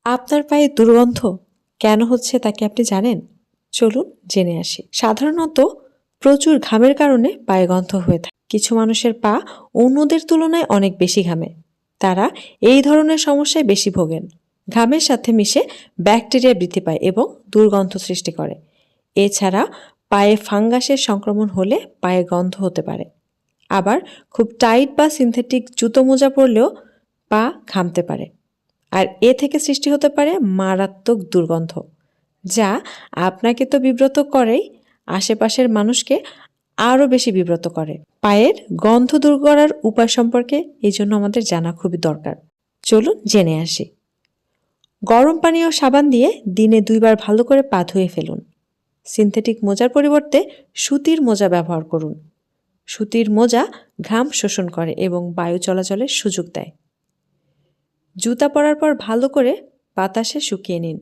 আপনার পায়ে দুর্গন্ধ কেন হচ্ছে তা কি আপনি জানেন? চলুন জেনে আসি। সাধারণত প্রচুর ঘামের কারণে পায়ে গন্ধ হয়ে থাকে। কিছু মানুষের পা অন্যদের তুলনায় অনেক বেশি ঘামে। তারা এই ধরনের সমস্যায় বেশি ভোগেন। ঘামের সাথে মিশে ব্যাকটেরিয়া বৃদ্ধি পায় এবং দুর্গন্ধ সৃষ্টি করে। এছাড়া পায়ে ফাঙ্গাসের সংক্রমণ হলে পায়ে গন্ধ হতে পারে। আবার খুব টাইট বা সিনথেটিক জুতো মোজা পরলেও পা ঘামতে পারে। আর এ থেকে সৃষ্টি হতে পারে মারাত্মক দুর্গন্ধ, যা আপনাকে তো বিব্রত করেই, আশেপাশের মানুষকে আরও বেশি বিব্রত করে। পায়ের গন্ধ দূর করার উপায় সম্পর্কে এই জন্য আমাদের জানা খুবই দরকার। চলুন জেনে আসি। গরম পানি ও সাবান দিয়ে দিনে 2 বার ভালো করে পা ধুয়ে ফেলুন। সিনথেটিক মোজার পরিবর্তে সুতির মোজা ব্যবহার করুন। সুতির মোজা ঘাম শোষণ করে এবং বায়ু চলাচলের সুযোগ দেয়। জুতা পরার পর ভালো করে বাতাসে শুকিয়ে নিন